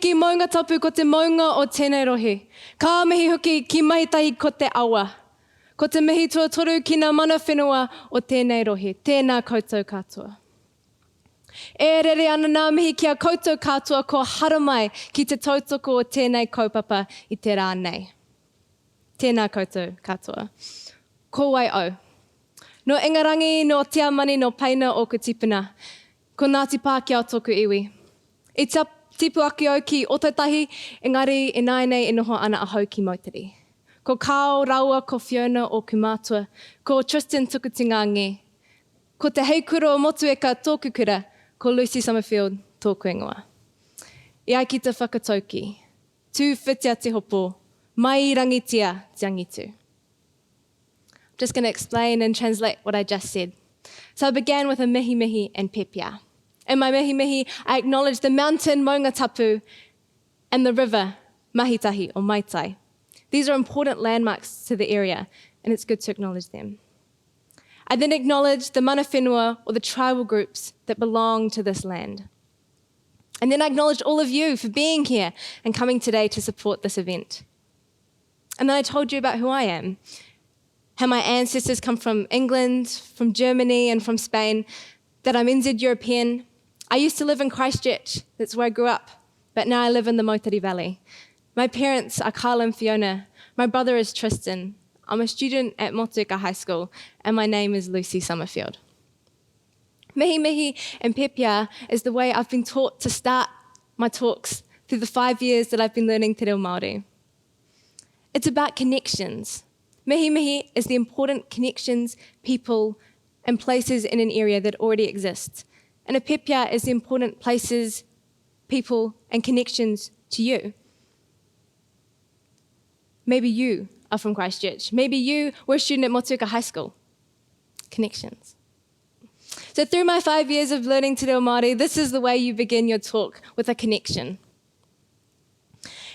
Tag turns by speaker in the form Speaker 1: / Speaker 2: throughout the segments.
Speaker 1: ki maunga tapu ko te maunga o tēnei rohe. Ka mihi hoki ki mahitahi ko te awa. Ko te mihi tuatoru ki ngā mana whenua o tēnei rohe. Tēnā koutou katoa. E rere ana ngā mihi kia koutou katoa ko haramai ki te tautoko o tēnei kaupapa i te rā nei. Tēnā koutou katoa. Ko wai au. No ingarangi, no tiamani, no paina o ka tipuna. Ko Ngāti Pākehā tōku iwi. I tipu aki au ki Otautahi, engari e nainei e noho ana a hau ki Mautari. Ko Kao Raua ko Fiona o Kumātua, ko Tristan Tukutingange. Ko te heikura o Motueka tōku kura, ko Lucy Summerfield tōku ingoa. I ai ki te whakatauki, tū whitia te hopo, mai rangitia te angitu. I'm just going to explain and translate what I just said. So I began with a mihi mihi and pepia. In my mihi mihi, I acknowledged the mountain maunga tapu and the river mahitahi or maitai. These are important landmarks to the area, and it's good to acknowledge them. I then acknowledged the mana whenua or the tribal groups that belong to this land. And then I acknowledged all of you for being here and coming today to support this event. And then I told you about who I am, how my ancestors come from England, from Germany, and from Spain, that I'm NZ European. I used to live in Christchurch, that's where I grew up, but now I live in the Maitari Valley. My parents are Carla and Fiona. My brother is Tristan. I'm a student at Motueka High School, and my name is Lucy Summerfield. Mihi mihi and pepia is the way I've been taught to start my talks through the 5 years that I've been learning Te Reo Māori. It's about connections. Mihi mihi is the important connections, people, and places in an area that already exist. And a pepia is the important places, people, and connections to you. Maybe you are from Christchurch. Maybe you were a student at Motueka High School. Connections. So through my 5 years of learning Te Reo Māori, this is the way you begin your talk, with a connection.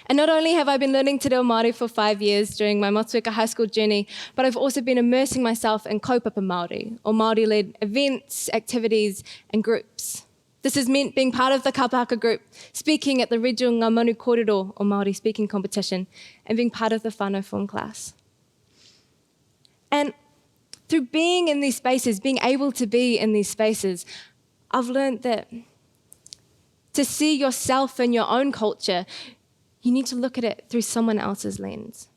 Speaker 1: And not only have I been learning Te Reo Māori for 5 years during my Motueka High School journey, but I've also been immersing myself in kaupapa Māori, or Māori-led events, activities, and groups. This has meant being part of the Kapa haka group, speaking at the regional Ngā Manu Kōrero, or Māori speaking competition, and being part of the whānau form class. And through being in these spaces, being able to be in these spaces, I've learned that to see yourself and your own culture, you need to look at it through someone else's lens.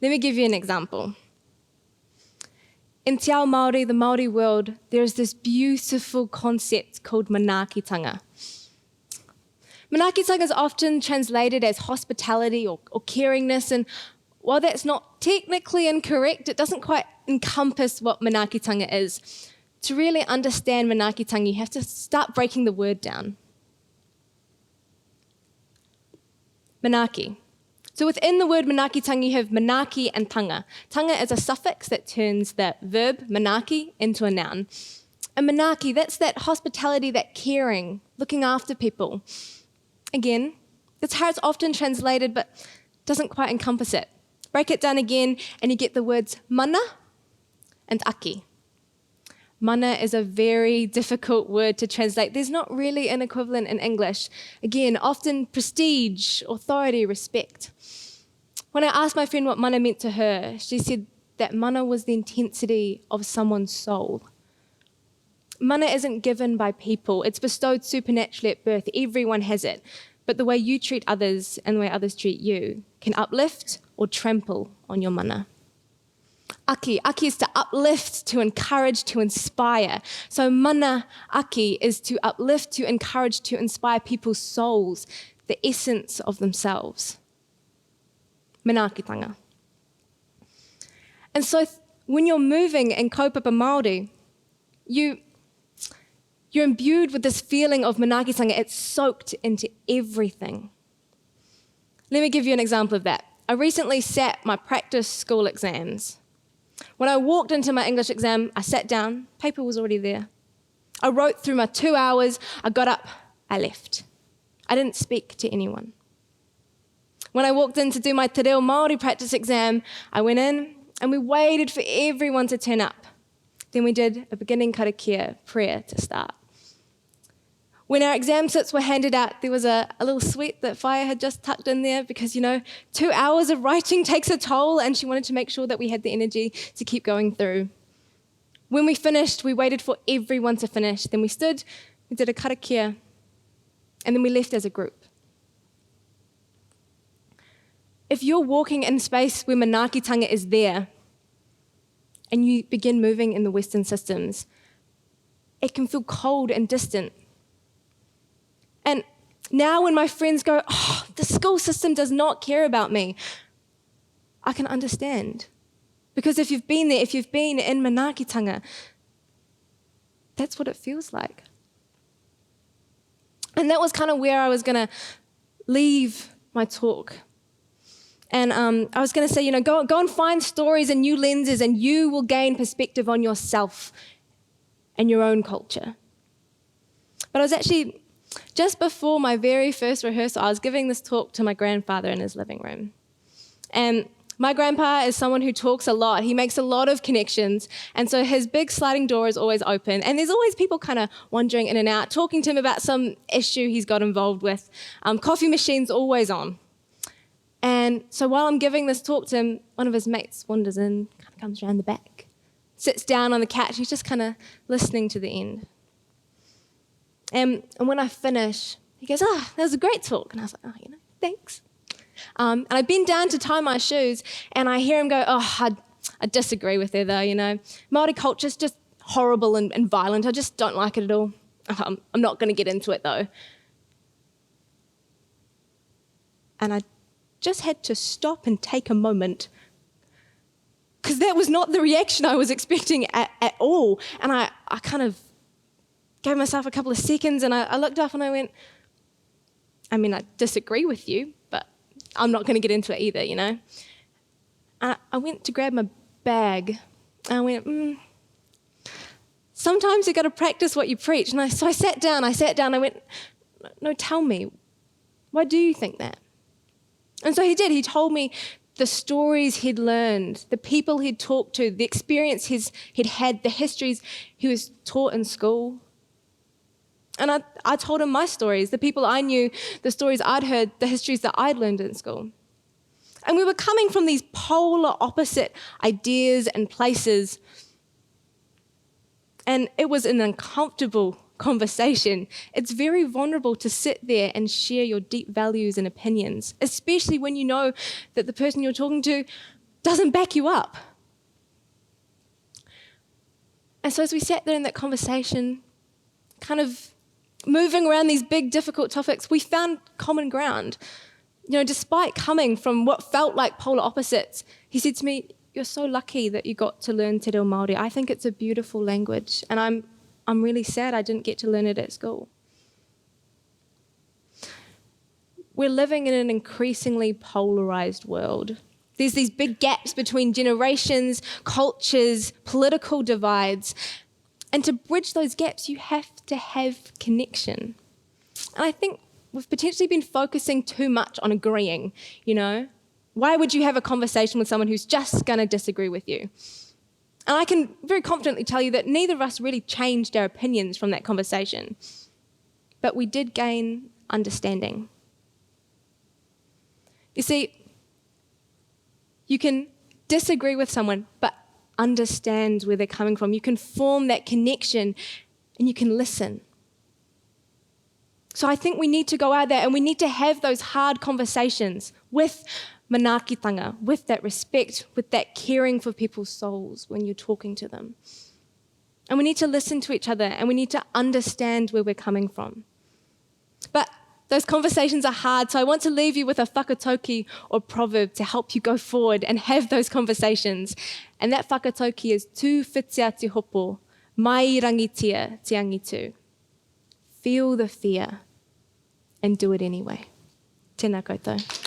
Speaker 1: Let me give you an example. In Te Ao Māori, the Māori world, there is this beautiful concept called Manakitanga. Manakitanga is often translated as hospitality or caringness, and while that's not technically incorrect, it doesn't quite encompass what Manakitanga is. To really understand Manakitanga, you have to start breaking the word down. Manaki. So within the word Manakitanga, you have manaki and tanga. Tanga is a suffix that turns the verb manaki into a noun. And manaki, that's that hospitality, that caring, looking after people. Again, that's how it's often translated, but doesn't quite encompass it. Break it down again, and you get the words mana and aki. Mana is a very difficult word to translate. There's not really an equivalent in English. Again, often prestige, authority, respect. When I asked my friend what mana meant to her, she said that mana was the intensity of someone's soul. Mana isn't given by people. It's bestowed supernaturally at birth. Everyone has it. But the way you treat others and the way others treat you can uplift or trample on your mana. Aki is to uplift, to encourage, to inspire. So mana aki is to uplift, to encourage, to inspire people's souls, the essence of themselves. Manakitanga. And so when you're moving in kaupapa Māori, you're imbued with this feeling of manakitanga. It's soaked into everything. Let me give you an example of that. I recently sat my practice school exams. When I walked into my English exam, I sat down, paper was already there. I wrote through my 2 hours, I got up, I left. I didn't speak to anyone. When I walked in to do my Te Reo Māori practice exam, I went in and we waited for everyone to turn up. Then we did a beginning karakia prayer to start. When our exam sits were handed out, there was a little sweat that Whaia had just tucked in there because, 2 hours of writing takes a toll, and she wanted to make sure that we had the energy to keep going through. When we finished, we waited for everyone to finish. Then we stood, we did a karakia, and then we left as a group. If you're walking in space where Manakitanga is there, and you begin moving in the Western systems, it can feel cold and distant. And now when my friends go, the school system does not care about me, I can understand. Because if you've been there, if you've been in Manakitanga, that's what it feels like. And that was kind of where I was going to leave my talk. And I was going to say, go and find stories and new lenses, and you will gain perspective on yourself and your own culture. But I was actually, just before my very first rehearsal, I was giving this talk to my grandfather in his living room. And my grandpa is someone who talks a lot. He makes a lot of connections. And so his big sliding door is always open. And there's always people kind of wandering in and out, talking to him about some issue he's got involved with. Coffee machine's always on. And so while I'm giving this talk to him, one of his mates wanders in, kind of comes around the back, sits down on the couch. He's just kind of listening to the end. And when I finish, he goes, that was a great talk. And I was like, thanks. And I bend down to tie my shoes, and I hear him go, I disagree with it though, Māori culture's just horrible and violent. I just don't like it at all. I'm not going to get into it though. And I just had to stop and take a moment, because that was not the reaction I was expecting at all. And I kind of gave myself a couple of seconds, and I looked up and I went, I disagree with you, but I'm not going to get into it either, And I went to grab my bag, and I went, sometimes you got to practice what you preach. And so I sat down, I went, no, tell me, why do you think that? And so he did. He told me the stories he'd learned, the people he'd talked to, the experience he'd had, the histories he was taught in school. And I told him my stories, the people I knew, the stories I'd heard, the histories that I'd learned in school. And we were coming from these polar opposite ideas and places. And it was an uncomfortable conversation. It's very vulnerable to sit there and share your deep values and opinions, especially when you know that the person you're talking to doesn't back you up. And so as we sat there in that conversation, kind of moving around these big, difficult topics, we found common ground. Despite coming from what felt like polar opposites, he said to me, "You're so lucky that you got to learn Te Reo Māori. I think it's a beautiful language, and I'm really sad I didn't get to learn it at school." We're living in an increasingly polarized world. There's these big gaps between generations, cultures, political divides. And to bridge those gaps, you have to have connection. And I think we've potentially been focusing too much on agreeing, Why would you have a conversation with someone who's just going to disagree with you? And I can very confidently tell you that neither of us really changed our opinions from that conversation. But we did gain understanding. You see, you can disagree with someone, but understand where they're coming from. You can form that connection, and you can listen. So I think we need to go out there and we need to have those hard conversations with Manakitanga, with that respect, with that caring for people's souls when you're talking to them. And we need to listen to each other, and we need to understand where we're coming from. But those conversations are hard, so I want to leave you with a whakatauki or proverb to help you go forward and have those conversations. And that whakatauki is tū whitia te hopo, mai rangitia te angitu. Feel the fear and do it anyway. Tēnā koutou.